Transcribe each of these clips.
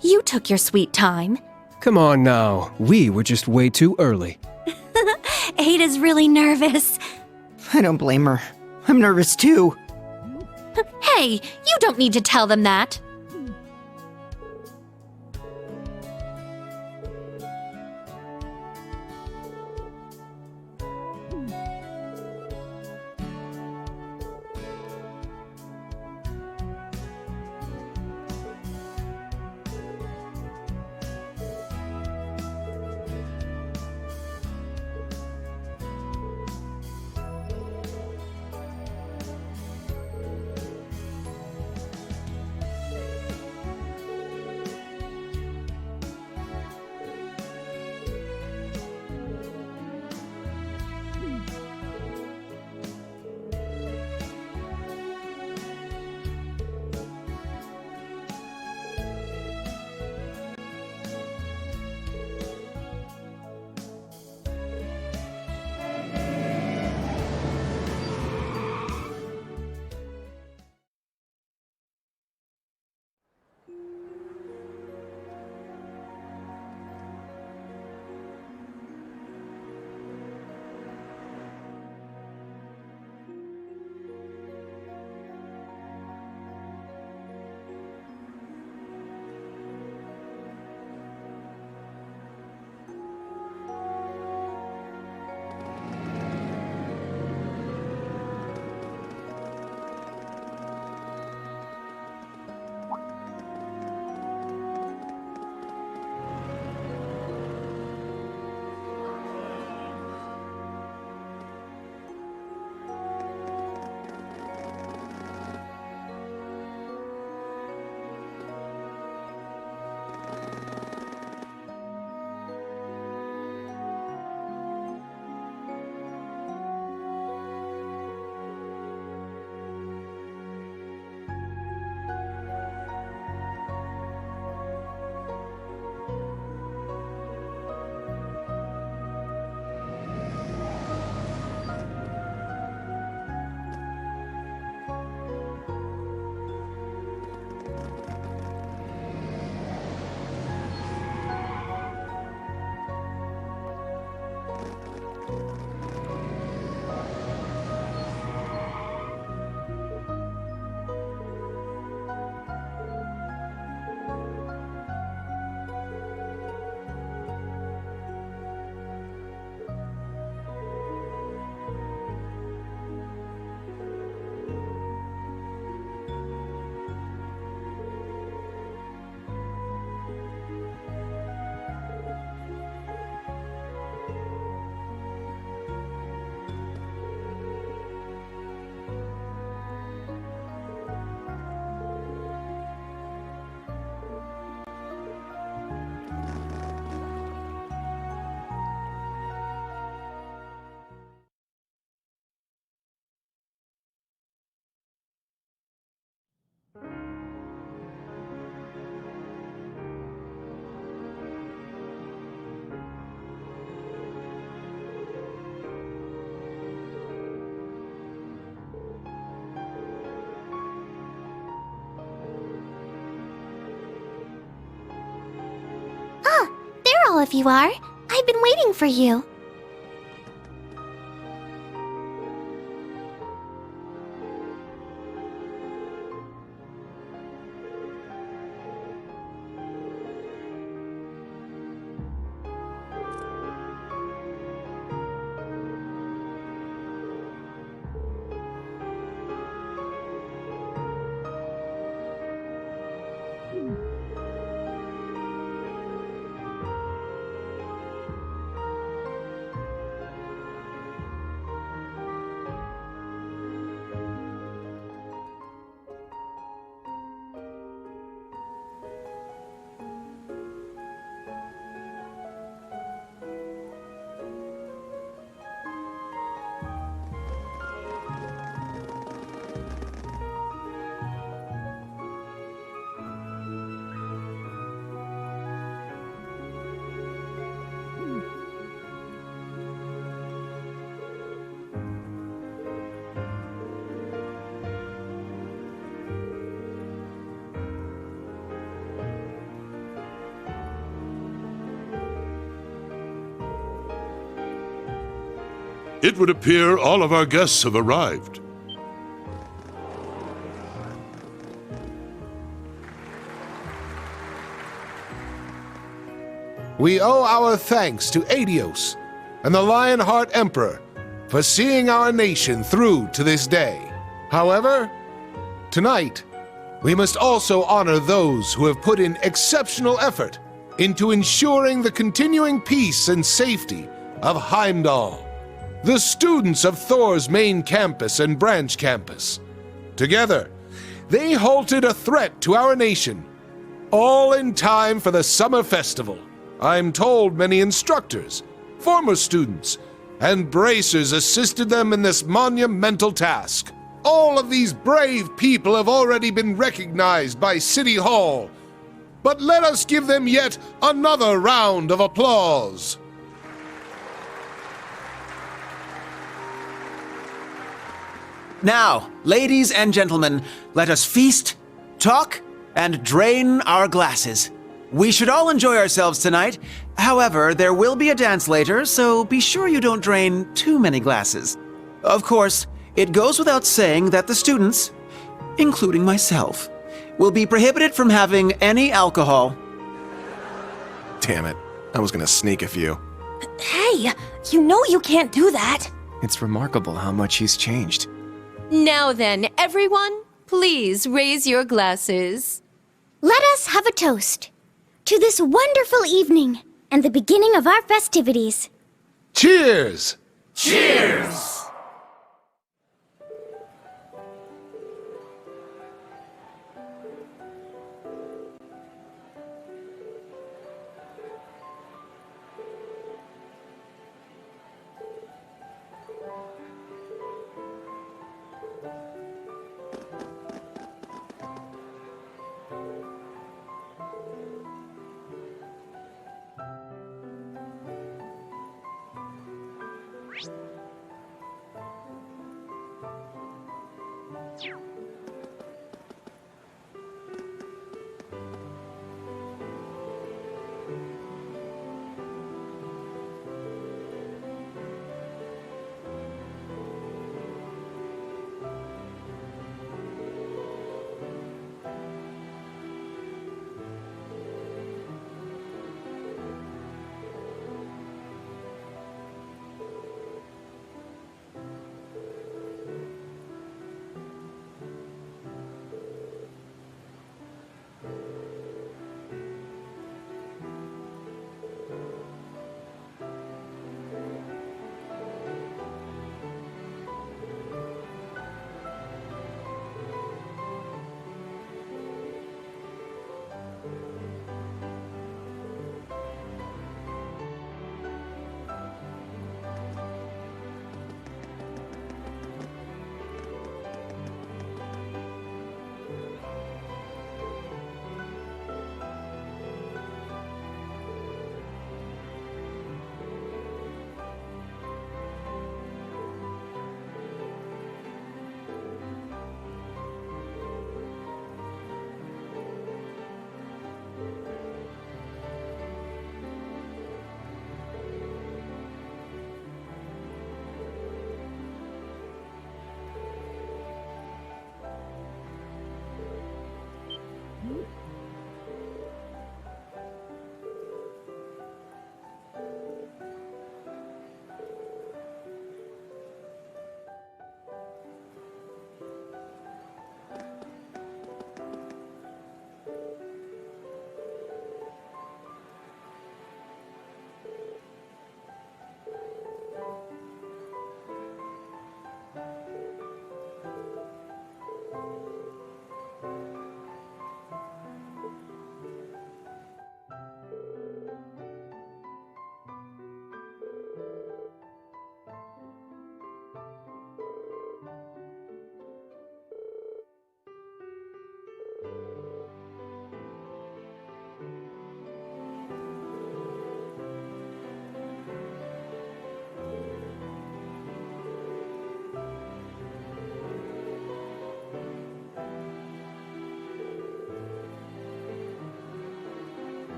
You took your sweet time. Come on now, we were just way too early. Ada's really nervous. I don't blame her. I'm nervous too. Hey, you don't need to tell them that. All of you are. I've been waiting for you. It would appear all of our guests have arrived. We owe our thanks to Adios and the Lionheart Emperor for seeing our nation through to this day. However, tonight, we must also honor those who have put in exceptional effort into ensuring the continuing peace and safety of Heimdallr, the students of Thor's main campus and branch campus. Together, they halted a threat to our nation, all in time for the summer festival. I'm told many instructors, former students, and bracers assisted them in this monumental task. All of these brave people have already been recognized by City Hall, but let us give them yet another round of applause. Now, ladies and gentlemen, let us feast, talk, and drain our glasses. We should all enjoy ourselves tonight. However, there will be a dance later, so be sure you don't drain too many glasses. Of course, it goes without saying that the students, including myself, will be prohibited from having any alcohol. Damn it. I was gonna sneak a few. Hey, you know you can't do that. It's remarkable how much he's changed. Now then, everyone, please raise your glasses. Let us have a toast to this wonderful evening and the beginning of our festivities. Cheers! Cheers!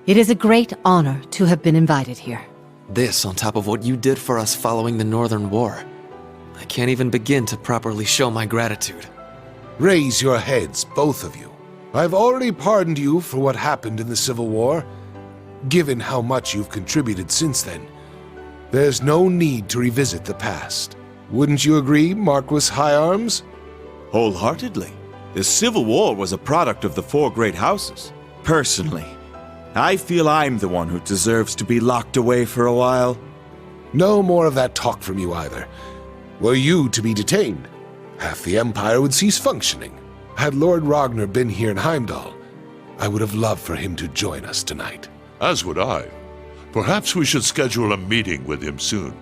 It is a great honor to have been invited here. This on top of what you did for us following the Northern War. I can't even begin to properly show my gratitude. Raise your heads, both of you. I've already pardoned you for what happened in the Civil War. Given how much you've contributed since then, there's no need to revisit the past. Wouldn't you agree, Marquis High Arms? Wholeheartedly. The Civil War was a product of the four great houses. Personally, I feel I'm the one who deserves to be locked away for a while. No more of that talk from you either. Were you to be detained, half the Empire would cease functioning. Had Lord Ragnar been here in Heimdallr, I would have loved for him to join us tonight. As would I. Perhaps we should schedule a meeting with him soon.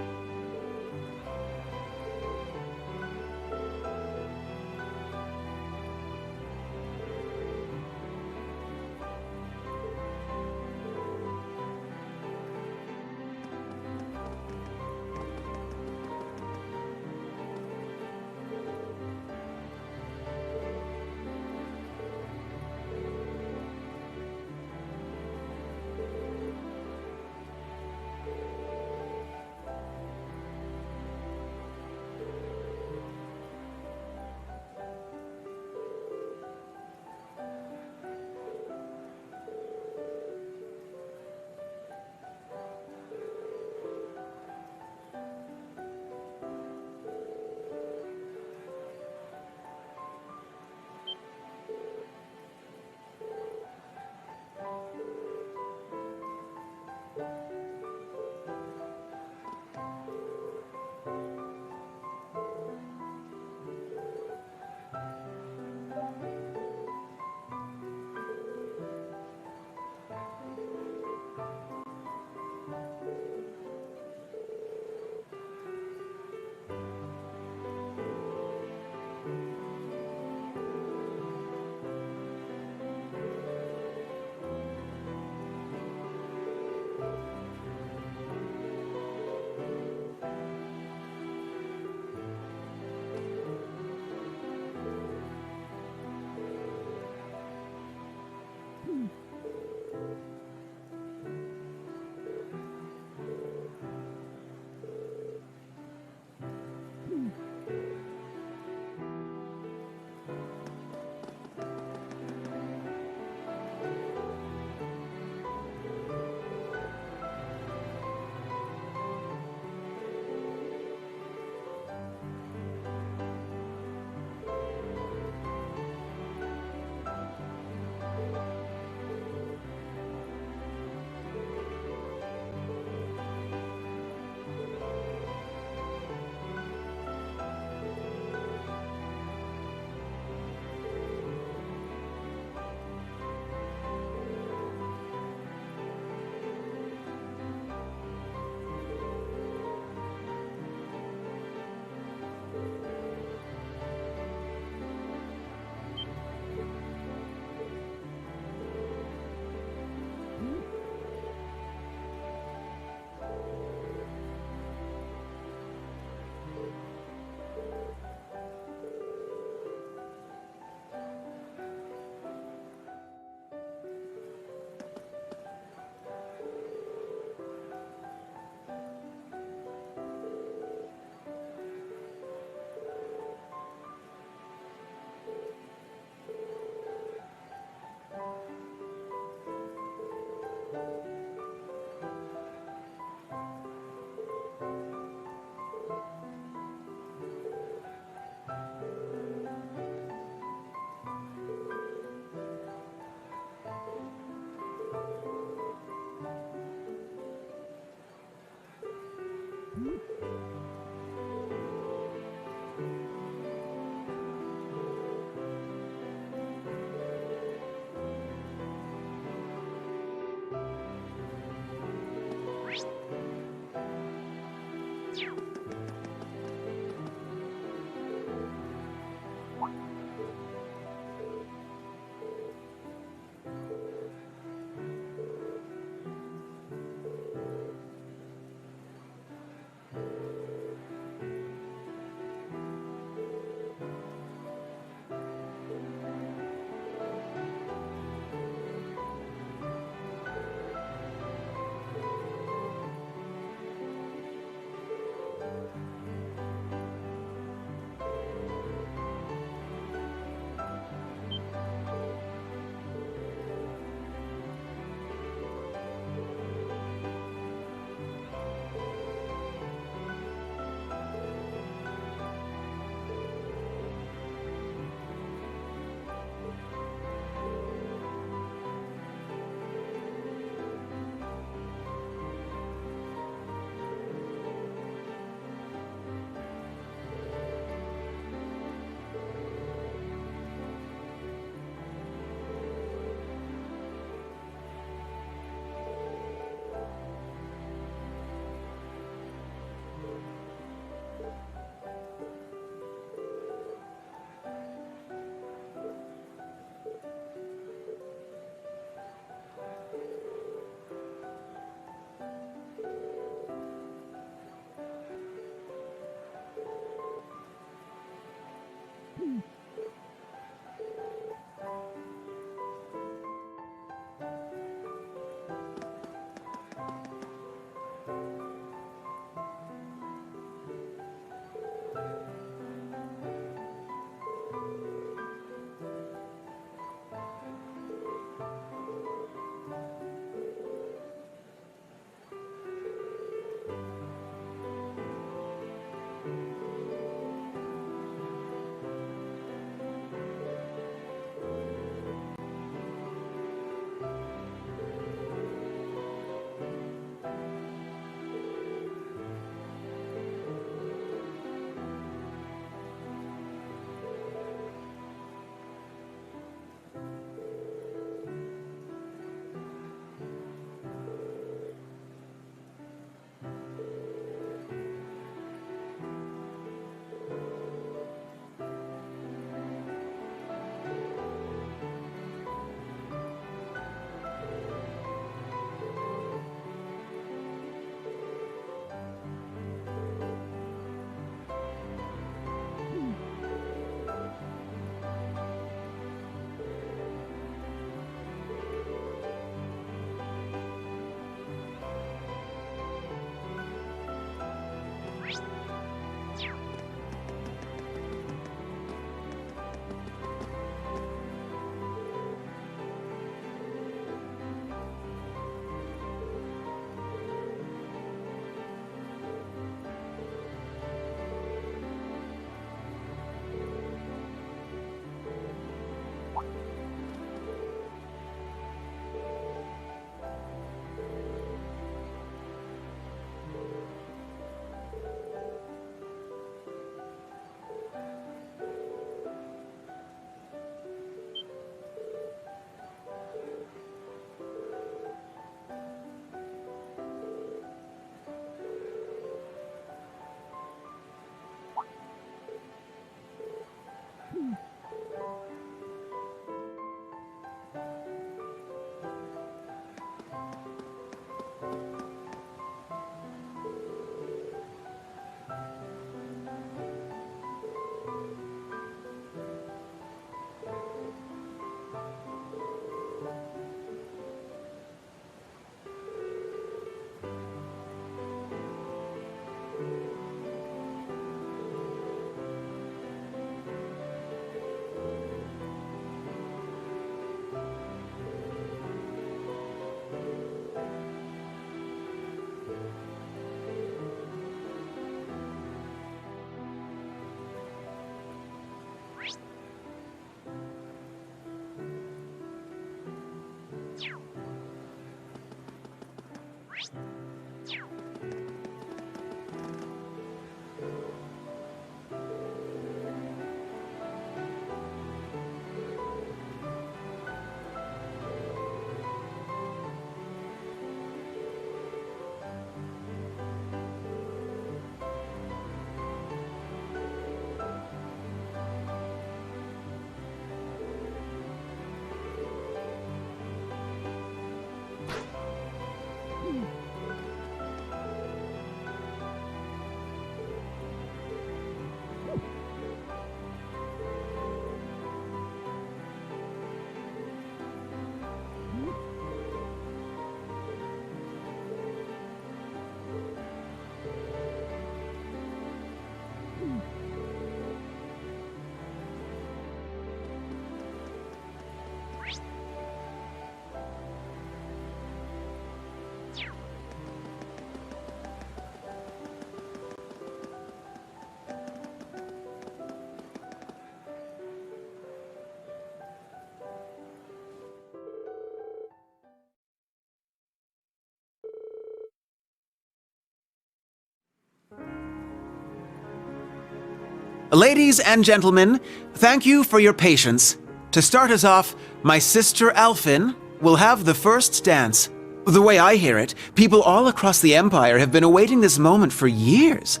Ladies and gentlemen, thank you for your patience. To start us off, my sister Alphin will have the first dance. The way I hear it, people all across the Empire have been awaiting this moment for years.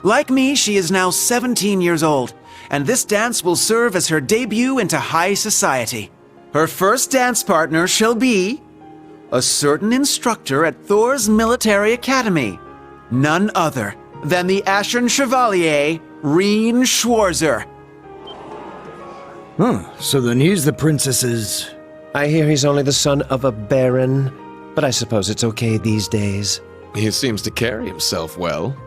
Like me, she is now 17 years old, and this dance will serve as her debut into high society. Her first dance partner shall be a certain instructor at Thor's military academy. None other than the Ashen Chevalier, Rean Schwarzer. So then he's the princess's... I hear he's only the son of a baron, but I suppose it's okay these days. He seems to carry himself well.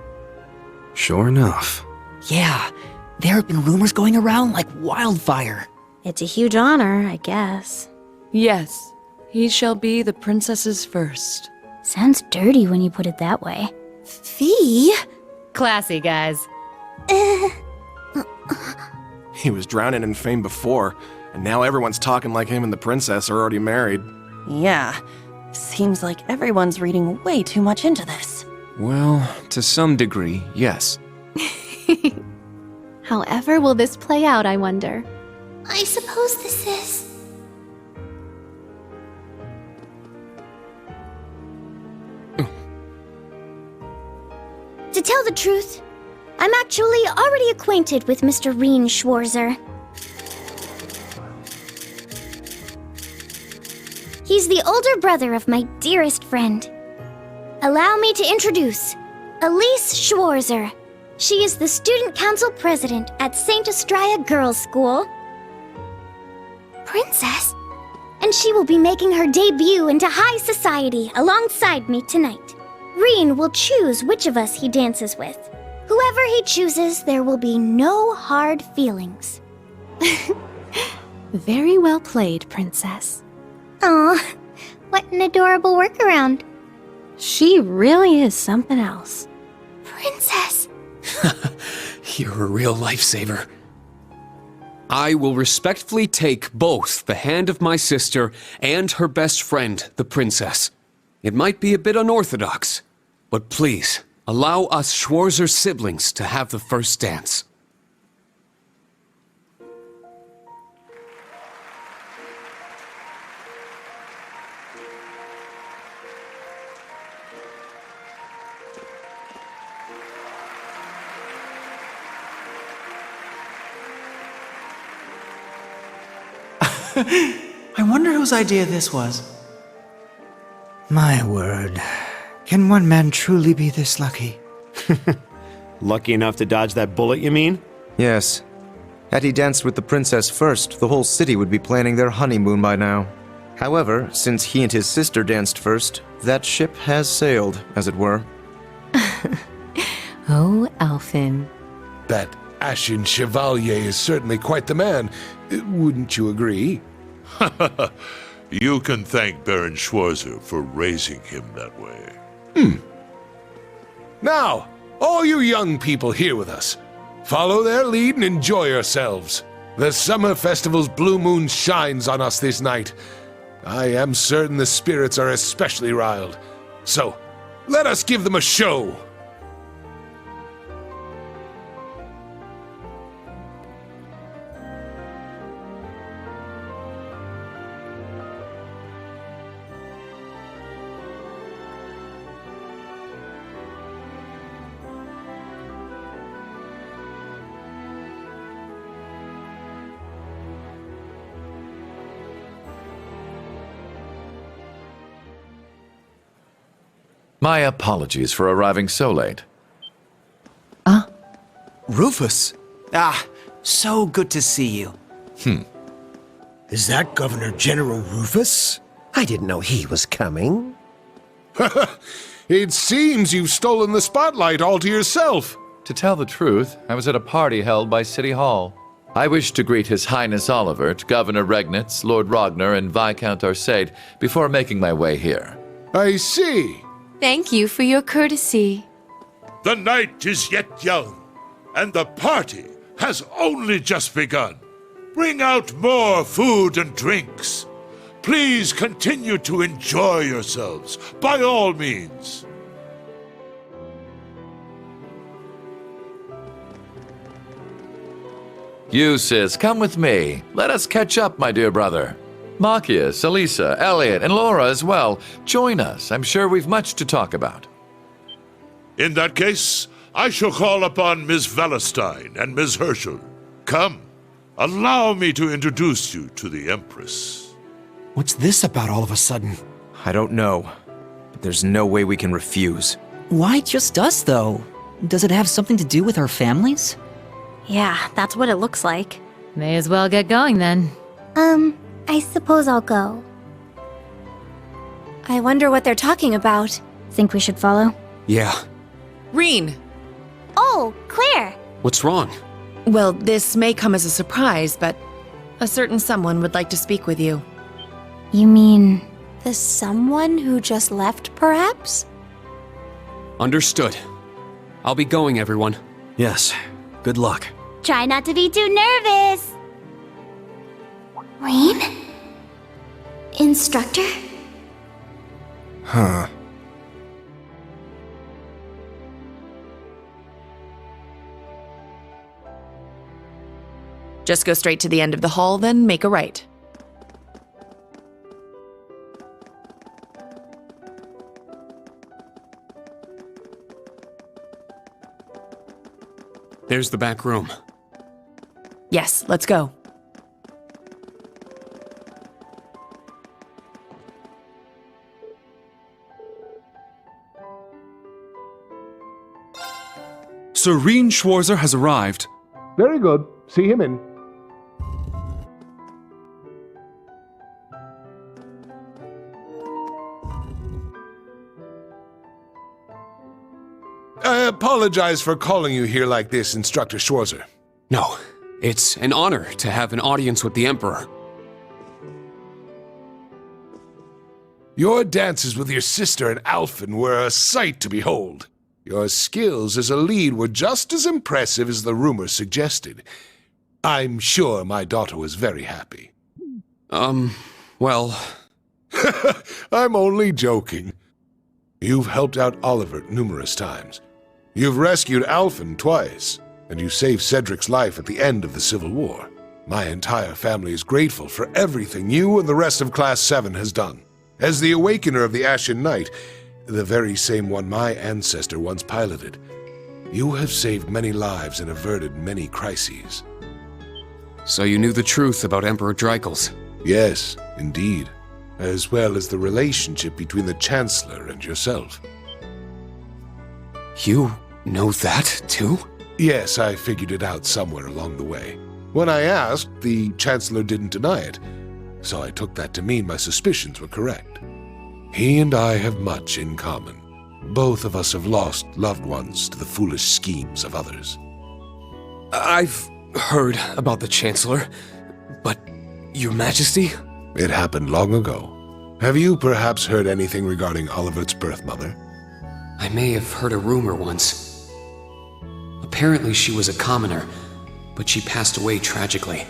Sure enough. Yeah, there have been rumors going around like wildfire. It's a huge honor, I guess. Yes, he shall be the princess's first. Sounds dirty when you put it that way. Fee? Classy, guys. He was drowning in fame before, and now everyone's talking like him and the princess are already married. Yeah, seems like everyone's reading way too much into this. Well, to some degree, yes. However will this play out, I wonder? I suppose this is... To tell the truth, I'm actually already acquainted with Mr. Rean Schwarzer. He's the older brother of my dearest friend. Allow me to introduce Elise Schwarzer. She is the student council president at St. Estrella Girls' School. Princess? And she will be making her debut into high society alongside me tonight. Rean will choose which of us he dances with. Whoever he chooses, there will be no hard feelings. Very well played, Princess. Aw, what an adorable workaround. She really is something else. Princess! You're a real lifesaver. I will respectfully take both the hand of my sister and her best friend, the princess. It might be a bit unorthodox, but please, allow us Schwarzer siblings to have the first dance. I wonder whose idea this was. My word. Can one man truly be this lucky? Lucky enough to dodge that bullet, you mean? Yes. Had he danced with the princess first, the whole city would be planning their honeymoon by now. However, since he and his sister danced first, that ship has sailed, as it were. Oh, Alfin. That Ashen Chevalier is certainly quite the man. Wouldn't you agree? You can thank Baron Schwarzer for raising him that way. Now, all you young people here with us, follow their lead and enjoy yourselves. The summer festival's blue moon shines on us this night. I am certain the spirits are especially riled. So, let us give them a show. My apologies for arriving so late. Rufus! Ah, so good to see you. Is that Governor General Rufus? I didn't know he was coming. It seems you've stolen the spotlight all to yourself. To tell the truth, I was at a party held by City Hall. I wish to greet His Highness Olivert, Governor Regnitz, Lord Ragnar, and Viscount Arcade before making my way here. I see. Thank you for your courtesy. The night is yet young, and the party has only just begun. Bring out more food and drinks. Please continue to enjoy yourselves, by all means. You, sis, come with me. Let us catch up, my dear brother. Machias, Elisa, Elliot, and Laura as well. Join us. I'm sure we've much to talk about. In that case, I shall call upon Ms. Valestein and Ms. Herschel. Come, allow me to introduce you to the Empress. What's this about all of a sudden? I don't know, but there's no way we can refuse. Why just us, though? Does it have something to do with our families? Yeah, that's what it looks like. May as well get going then. I suppose I'll go. I wonder what they're talking about. Think we should follow? Yeah. Rean! Oh, Claire! What's wrong? Well, this may come as a surprise, but a certain someone would like to speak with you. You mean... The someone who just left, perhaps? Understood. I'll be going, everyone. Yes. Good luck. Try not to be too nervous! Rean? Instructor? Huh. Just go straight to the end of the hall, then make a right. There's the back room. Yes, let's go. Sir Rean Schwarzer has arrived. Very good. See him in. I apologize for calling you here like this, Instructor Schwarzer. No, it's an honor to have an audience with the Emperor. Your dances with your sister and Alphen were a sight to behold. Your skills as a lead were just as impressive as the rumors suggested. I'm sure my daughter was very happy. Well... I'm only joking. You've helped out Olivert numerous times. You've rescued Alphen twice, and you saved Cedric's life at the end of the Civil War. My entire family is grateful for everything you and the rest of Class 7 has done. As the Awakener of the Ashen Knight, the very same one my ancestor once piloted, you have saved many lives and averted many crises. So you knew the truth about Emperor Dreikel's? Yes, indeed. As well as the relationship between the Chancellor and yourself. You know that, too? Yes, I figured it out somewhere along the way. When I asked, the Chancellor didn't deny it, so I took that to mean my suspicions were correct. He and I have much in common. Both of us have lost loved ones to the foolish schemes of others. I've heard about the Chancellor, but Your Majesty? It happened long ago. Have you perhaps heard anything regarding Olivert's birth mother? I may have heard a rumor once. Apparently she was a commoner, but she passed away tragically.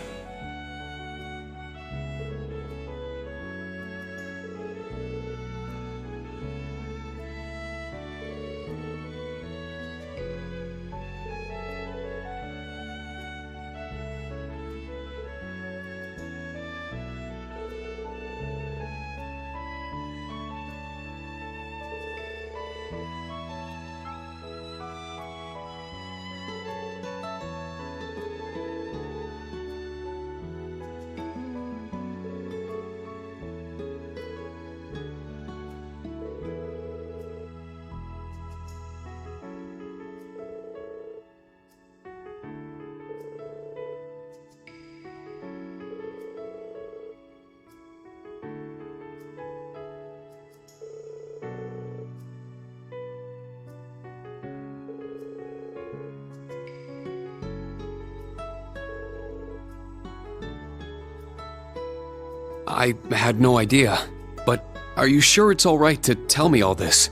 I had no idea, but are you sure it's all right to tell me all this?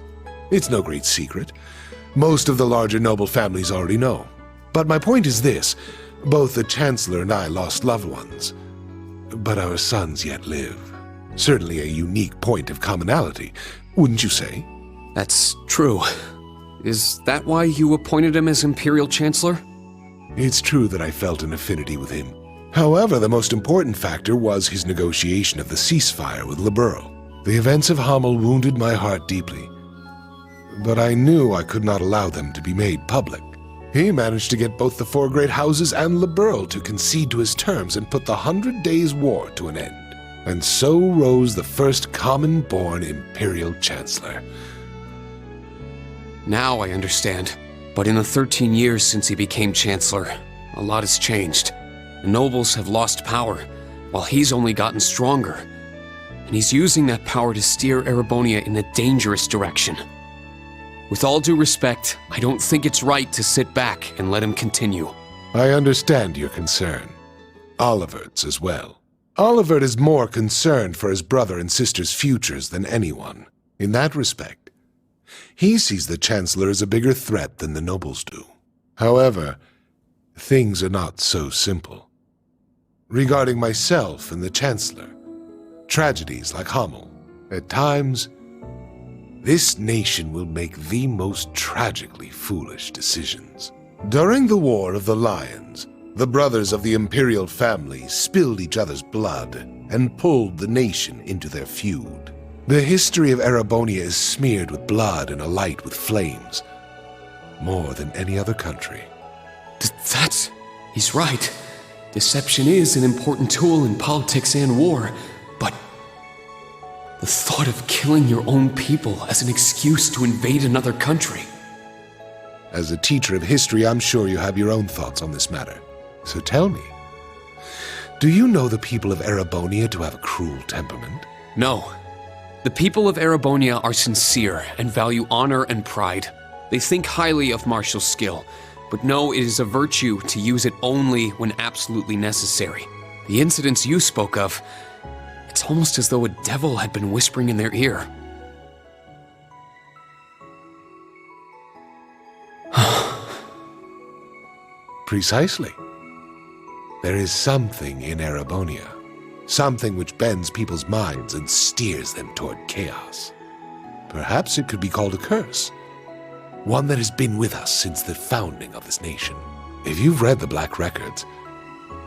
It's no great secret. Most of the larger noble families already know. But my point is this. Both the Chancellor and I lost loved ones. But our sons yet live. Certainly a unique point of commonality, wouldn't you say? That's true. Is that why you appointed him as Imperial Chancellor? It's true that I felt an affinity with him. However, the most important factor was his negotiation of the ceasefire with Liberl. The events of Hamel wounded my heart deeply. But I knew I could not allow them to be made public. He managed to get both the four great houses and Liberl to concede to his terms and put the 100 Days' War to an end. And so rose the first common-born Imperial Chancellor. Now I understand. But in the 13 years since he became Chancellor, a lot has changed. The nobles have lost power, while he's only gotten stronger. And he's using that power to steer Erebonia in a dangerous direction. With all due respect, I don't think it's right to sit back and let him continue. I understand your concern. Olivert's as well. Olivert is more concerned for his brother and sister's futures than anyone. In that respect, he sees the Chancellor as a bigger threat than the nobles do. However, things are not so simple. Regarding myself and the Chancellor, tragedies like Hamel, at times, this nation will make the most tragically foolish decisions. During the War of the Lions, the brothers of the Imperial family spilled each other's blood and pulled the nation into their feud. The history of Erebonia is smeared with blood and alight with flames, more than any other country. He's right. Deception is an important tool in politics and war, but the thought of killing your own people as an excuse to invade another country. As a teacher of history, I'm sure you have your own thoughts on this matter. So tell me, do you know the people of Erebonia to have a cruel temperament? No. The people of Erebonia are sincere and value honor and pride. They think highly of martial skill, but know it is a virtue to use it only when absolutely necessary. The incidents you spoke of, it's almost as though a devil had been whispering in their ear. Precisely. There is something in Erebonia, something which bends people's minds and steers them toward chaos. Perhaps it could be called a curse, one that has been with us since the founding of this nation. If you've read the Black Records,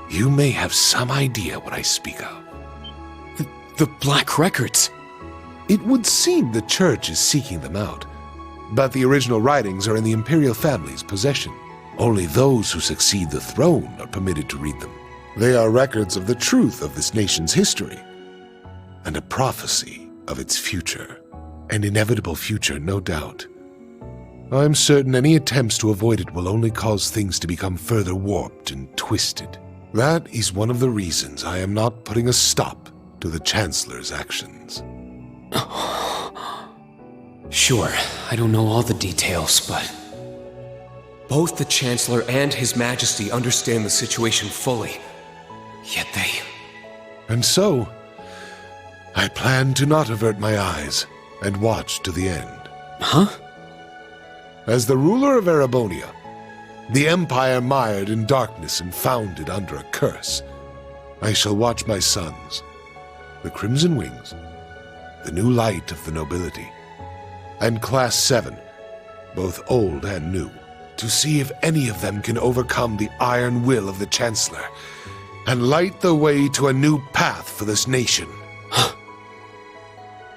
you may have some idea what I speak of. The Black Records? It would seem the Church is seeking them out, but the original writings are in the Imperial family's possession. Only those who succeed the throne are permitted to read them. They are records of the truth of this nation's history, and a prophecy of its future. An inevitable future, no doubt. I'm certain any attempts to avoid it will only cause things to become further warped and twisted. That is one of the reasons I am not putting a stop to the Chancellor's actions. Sure, I don't know all the details, but both the Chancellor and His Majesty understand the situation fully. Yet they... And so, I plan to not avert my eyes and watch to the end. Huh? As the ruler of Erebonia, the empire mired in darkness and founded under a curse, I shall watch my sons, the Crimson Wings, the new light of the nobility, and Class 7, both old and new, to see if any of them can overcome the iron will of the Chancellor and light the way to a new path for this nation.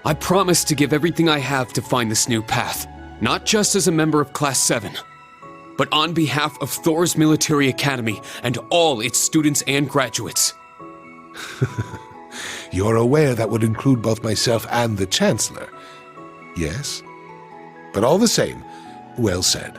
I promise to give everything I have to find this new path, not just as a member of Class 7, but on behalf of Thor's Military Academy and all its students and graduates. You're aware that would include both myself and the Chancellor, yes? But all the same, well said.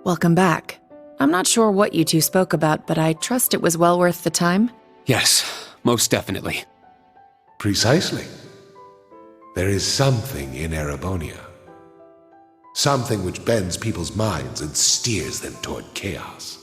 Welcome back. I'm not sure what you two spoke about, but I trust it was well worth the time? Yes, most definitely. Precisely. There is something in Erebonia. Something which bends people's minds and steers them toward chaos.